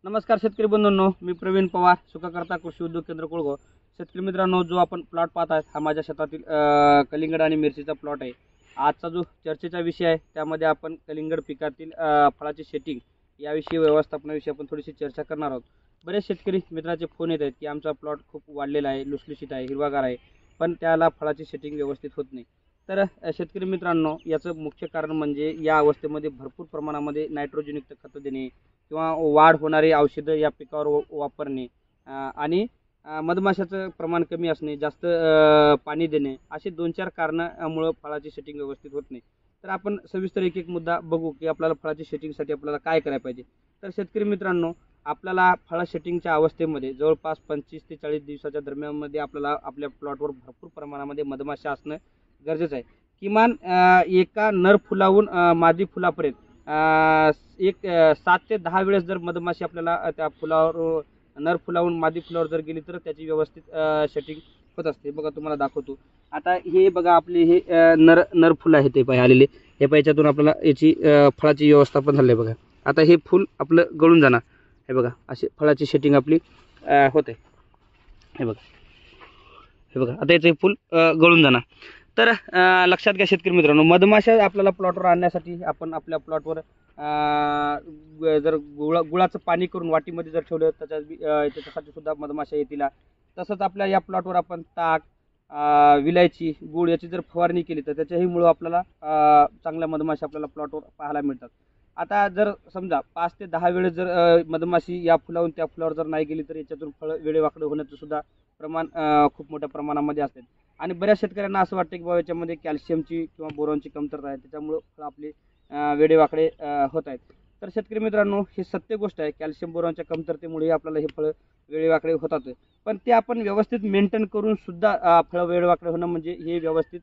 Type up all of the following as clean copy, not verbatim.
नमस्कार शेतकरी बंधूंनो, मी प्रवीण पवार, सुखाकर्ता कृषी उद्योग केंद्र कोळगाव। शेतकरी मित्रांनो, जो आपण प्लॉट पाहत आहात हा माझ्या शेतातील कलिंगड आणि मिरचीचा प्लॉट आहे। आजचा जो चर्चेचा विषय आहे त्यामध्ये आपण कलिंगड पिकातील फळाची सेटिंग याविषयी व्यवस्थापनाविषयी आपण थोडीशी चर्चा करणार आहोत। बरेच शेतकरी मित्रांचे फोन येत आहेत की आमचा प्लॉट खूप वाढलेला आहे, लुसलुशीत आहे, हिरवागार आहे, पण त्याला फळाची सेटिंग व्यवस्थित होत नाही। तर शेतकरी मित्रांनो, याचं मुख्य कारण म्हणजे या अवस्थेमध्ये भरपूर प्रमाणामध्ये नायट्रोजनयुक्त खत देणे किंवा वाढ होणारी औषधं या पिकावर वापरणे आणि मधमाशाचं प्रमाण कमी असणे, जास्त पाणी देणे, असे 2-4 कारणामुळे फळाची सेटिंग व्यवस्थित होत नाही। तर आपण सविस्तर एक एक मुद्दा बघू की आपल्याला फळाची सेटिंगसाठी आपल्याला काय करायला पाहिजे। तर शेतकरी मित्रांनो, आपल्याला फळ सेटिंगच्या अवस्थेमध्ये जवळपास 25 ते 40 दिवसाच्या दरम्यानमध्ये आपल्याला आपल्या प्लॉटवर भरपूर प्रमाणामध्ये मधमाशा असणं गरजेचं आहे। किमान एका नर फुलाहून मादी फुलापर्यंत एक 7 ते 10 वेळेस जर मधमाशी आपल्याला त्या फुलावर नर फुलाहून मादी फुलावर जर गेली तर त्याची व्यवस्थित सेटिंग होत असते। बघा तुम्हाला दाखवतो। आता हे बघा आपले हे नर फुल आहे ते पाय आलेले, हे पायच्यातून आपल्याला याची फळाची व्यवस्थापन झाले बघा। आता हे फुल आपलं गळून जाणार, हे बघा अशी फळाची सेटिंग आपली होते। हे बघा आता याचे फुल गळून जाणार। तर लक्षात घ्या शेतकरी मित्रांनो, मधमाशा आपल्याला प्लॉटवर आणण्यासाठी आपण आपल्या प्लॉटवर जर गुळाचं पाणी करून वाटीमध्ये जर ठेवलं तर त्याच्यासाठी सुद्धा मधमाशा येतील। तसंच आपल्या या प्लॉटवर आपण ताक, विलायची, गुळ याची जर फवारणी केली तर त्याच्याही मुळे आपल्याला चांगल्या मधमाशा आपल्याला प्लॉटवर पाहायला मिळतात। आता जर समजा 5 ते 10 वेळेस जर मधमाशी या फुलावरून त्या फुलावर जर नाही गेली तर याच्यातून फळ वेडेवाकडे होण्याचं सुद्धा प्रमाण खूप मोठ्या प्रमाणामध्ये असते। आणि बऱ्याच शेतकऱ्यांना असं वाटतं की बाबा याच्यामध्ये कॅल्शियमची किंवा बोरॉनची कमतरता आहे, त्याच्यामुळे फळ आपले वेडेवाकडे होत आहेत। तर शेतकरी मित्रांनो, ही सत्य गोष्ट आहे, कॅल्शियम बोरॉनच्या कमतरतेमुळे आपल्याला हे फळ वेडेवाकडे होतात। पण ते आपण व्यवस्थित मेंटेन करून सुद्धा फळ वेडेवाकडे होणं म्हणजे हे व्यवस्थित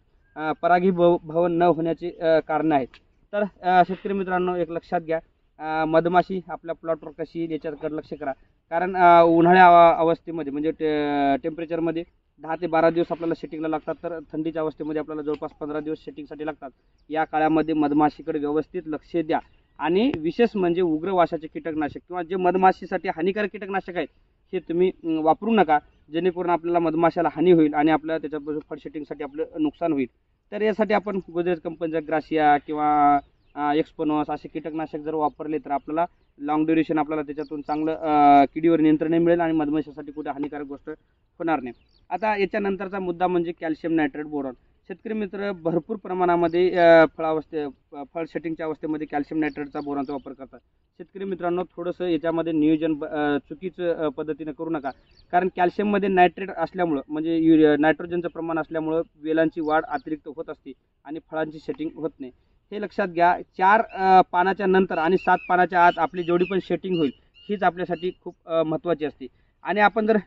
परागीभवन न होण्याचे कारण आहेत। तर शेतकरी मित्रांनो, एक लक्षात घ्या, मधमाशी आपल्या प्लॉटवर कशी येईल याच्याकडे लक्ष करा। कारण उन्हाळ्या अवस्थेमध्ये म्हणजे टेम्परेचरमध्ये 10 ते 12 दिवस आपल्याला सेटिंगला लागतात, तर थंडीच्या अवस्थेमध्ये आपल्याला जवळपास 15 दिवस सेटिंगसाठी लागतात। या काळामध्ये मधमाशीकडे व्यवस्थित लक्ष द्या आणि विशेष म्हणजे उग्र वासाचे कीटकनाशक किंवा जे मधमाशीसाठी हानिकारक कीटकनाशक आहेत हे तुम्ही वापरू नका, जेणेकरून आपल्याला मधमाशाला हानी होईल आणि आपल्याला त्याच्यापासून फळ सेटिंगसाठी आपलं नुकसान होईल। तर यासाठी आपण गोदरेज कंपनीचा ग्रासिया किंवा एक्सपोनॉस असे कीटकनाशक जर वापरले तर आपल्याला लॉंग ड्युरेशन आपल्याला त्याच्यातून चांगलं किडीवर नियंत्रण मिळेल आणि मधमाशासाठी कुठे हानिकारक गोष्ट होणार नाही। आता याच्यानंतरचा मुद्दा म्हणजे कॅल्शियम नायट्रेट बोरॉन। शेतकरी मित्र भरपूर प्रमाणामध्ये फळ सेटिंगच्या अवस्थेमध्ये कॅल्शियम नायट्रेटचा बोरॉनचा वापर करतात। शेतकरी मित्रांनो, थोडंसं याच्यामध्ये नियोजन चुकीचं पद्धतीने करू नका, कारण कॅल्शियममध्ये नायट्रेट असल्यामुळं म्हणजे नायट्रोजनचं प्रमाण असल्यामुळं वेलांची वाढ अतिरिक्त होत असते आणि फळांची सेटिंग होत नाही। हे लक्षात घ्या। 4 पानाच्या नंतर आणि 7 पानाच्या आत आपली जेवढी पण सेटिंग होईल हीच आपल्यासाठी खूप महत्त्वाची असते। आणि आपण जर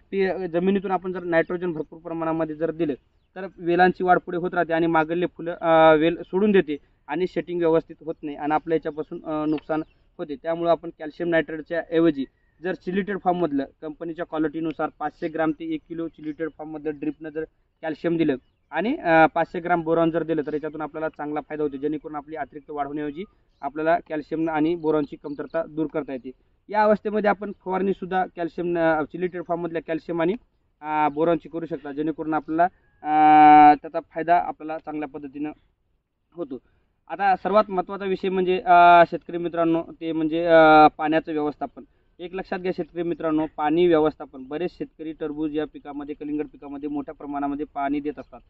जमिनीतून आपण जर नायट्रोजन भरपूर प्रमाणामध्ये जर दिलं तर वेलांची वाढ पुढे होत राहते आणि मागले फुलं वेल सोडून देते आणि सेटिंग व्यवस्थित होत नाही आणि आपल्या याच्यापासून नुकसान होते। त्यामुळे आपण कॅल्शियम नायट्रेटच्या ऐवजी जर चिलिटेड फॉर्ममधलं कंपनीच्या क्वालिटीनुसार 500 ग्राम ते 1 किलो चिलिटेड फॉर्ममधलं ड्रिपनं जर कॅल्शियम दिलं आणि 500 ग्राम बोरॉन जर दिलं तर याच्यातून आपल्याला चांगला फायदा होतो, जेणेकरून आपली अतिरिक्त वाढ होण्याऐवजी आपल्याला कॅल्शियम आणि बोरॉनची कमतरता दूर करता येते। या अवस्थेमध्ये आपण फवारणी सुद्धा कॅल्शियम चिलिटेड फॉर्ममधल्या कॅल्शियम आणि बोरॉनची करू शकता, जेणेकरून आपल्याला त्याचा फायदा आपल्याला चांगल्या पद्धतीनं होतो। आता सर्वात महत्त्वाचा विषय म्हणजे शेतकरी मित्रांनो ते म्हणजे पाण्याचं व्यवस्थापन। एक लक्षात घ्या शेतकरी मित्रांनो, पाणी व्यवस्थापन। बरेच शेतकरी टरबूज या पिकामध्ये, कलिंगड पिकामध्ये मोठ्या प्रमाणामध्ये पाणी देत असतात।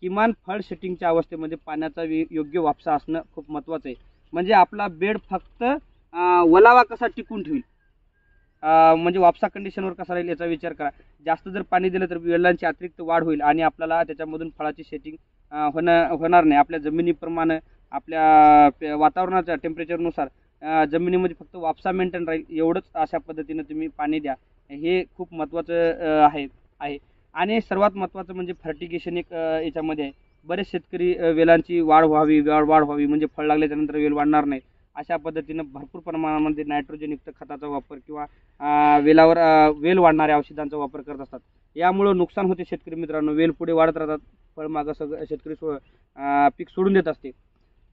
किमान फळ सेटिंगच्या अवस्थेमध्ये पाण्याचा योग्य वापसा असणं खूप महत्त्वाचं आहे, म्हणजे आपला बेड फक्त ओलावा कसा टिकून ठेवील, म्हणजे वापसा कंडिशनवर कसा राहील याचा विचार करा। जास्त जर पाणी दिलं तर वेलांची अतिरिक्त वाढ होईल आणि आपल्याला त्याच्यामधून फळाची सेटिंग होणार नाही। आपल्या जमिनीप्रमाणे आपल्या वातावरणाच्या टेम्परेचरनुसार जमिनीमध्ये फक्त वापसा मेंटेन राहील, एवढंच अशा पद्धतीने तुम्ही पाणी द्या, हे खूप महत्त्वाचं आहे। आणि सर्वात महत्त्वाचं म्हणजे फर्टिगेशन एक याच्यामध्ये आहे। बरेच शेतकरी वेलांची वाढ व्हावी म्हणजे फळ लागल्याच्यानंतर वेल वाढणार नाही अशा पद्धतीनं भरपूर प्रमाणामध्ये नायट्रोजनयुक्त खताचा वापर किंवा वेलावर वेल वाढणाऱ्या औषधांचा वापर करत असतात। यामुळे नुकसान होते शेतकरी मित्रांनो, वेल पुढे वाढत राहतात, फळ मागं सगळं शेतकरी पीक सोडून देत असते।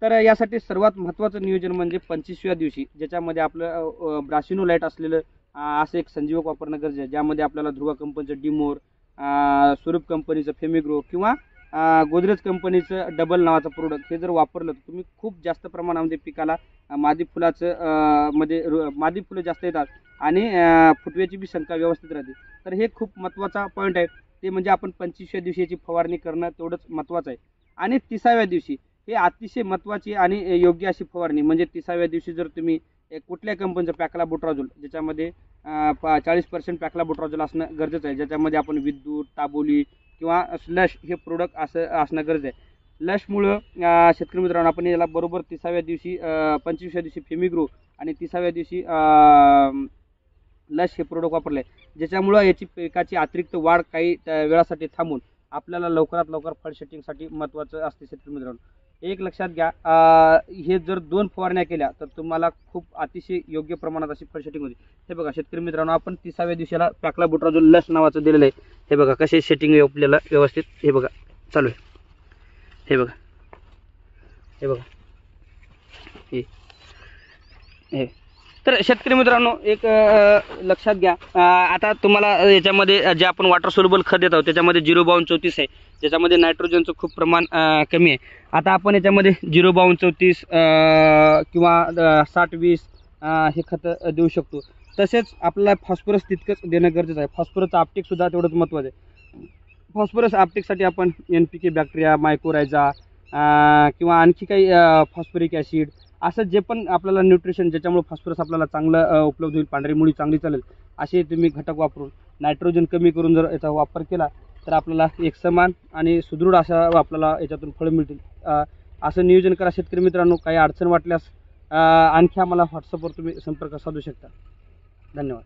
तर यासाठी सर्वात महत्त्वाचं नियोजन म्हणजे 25व्या दिवशी ज्याच्यामध्ये आपलं ब्रासिनोलाइट असलेलं असं एक संजीवक वापरणं गरजेचं आहे, ज्यामध्ये आपल्याला ध्रुवा कंपनीचं डिमोर, स्वरूप कंपनीचं फेमिग्रो किंवा गोदरेज कंपनीचं डबल नावाचं प्रोडक्ट हे जर वापरलं तर तुम्ही खूप जास्त प्रमाणामध्ये पिकाला मादी फुलाचं मादी फुलं जास्त येतात आणि फुटव्याची बी संख्या व्यवस्थित राहते. तर हे खूप महत्त्वाचा पॉईंट आहे, ते म्हणजे आपण 25व्या दिवशी याची फवारणी करणं तेवढंच महत्त्वाचं आहे. आणि 30व्या दिवशी हे अतिशय महत्त्वाची आणि योग्य अशी फवारणी, म्हणजे 30व्या दिवशी जर तुम्ही कुठल्या कंपनीचं पॅक्लाबुट्राझोल, ज्याच्यामध्ये 40% पॅक्लाबुट्राझोल असणं गरजेचं आहे, ज्याच्यामध्ये आपण विद्युत, ताबोली किंवा लश हे प्रोडक्ट असणं गरजेचं आहे. लशमुळं शेतकरी मित्रांनो आपण याला बरोबर 30व्या दिवशी 25व्या दिवशी फेमिग्रो आणि 30व्या दिवशी लश हे प्रोडक्ट वापरले, ज्याच्यामुळं याची पिकाची अतिरिक्त वाढ काही वेळासाठी थांबून आपल्याला लवकरात लवकर फळ सेटिंगसाठी महत्त्वाचं असते. शेतकरी मित्रांनो एक लक्षात घ्या, हे जर 2 फवारण्या केल्या तर तुम्हाला खूप अतिशय योग्य प्रमाणात अशी फळ सेटिंग होते. हे बघा शेतकरी मित्रांनो, आपण 30व्या दिवशीला पॅक्लाबुट्राझोल लस नावाचं दिलेलं आहे. हे बघा कसे सेटिंग आहे आपल्याला व्यवस्थित, हे बघा चालू आहे, हे बघा, हे बघा, हे तर शेतकरी मित्रांनो एक लक्षात घ्या, आता तुम्हाला याच्यामध्ये जे आपण वॉटर सोल्युबल खत देत आहोत त्याच्यामध्ये 05234 आहे, ज्याच्यामध्ये नायट्रोजनचं खूप प्रमाण कमी आहे. आता आपण याच्यामध्ये 05234 किंवा 60-20 हे खत देऊ शकतो. तसेच आपल्याला फॉस्फरस तितकंच देणं गरजेचं आहे. फॉस्फरसचं आपटेकसुद्धा तेवढंच महत्त्वाचं आहे. फॉस्फरस आपटेकसाठी आपण NPK बॅक्टेरिया, मायकोरायझा किंवा आणखी काही फॉस्फरिक ॲसिड असं जे पण आपल्याला न्यूट्रिशन ज्याच्यामुळे फॉस्फरस आपल्याला चांगलं उपलब्ध होईल, पांढरी मुळी चांगली चालेल, असे तुम्ही घटक वापरून नायट्रोजन कमी करून जर याचा वापर केला तर आपल्याला एक समान आणि सुदृढ अशा आपल्याला याच्यातून फळं मिळतील. असं नियोजन करा शेतकरी मित्रांनो. काही अडचण वाटल्यास आणखी आम्हाला व्हॉट्सअपवर तुम्ही संपर्क साधू शकता. धन्यवाद.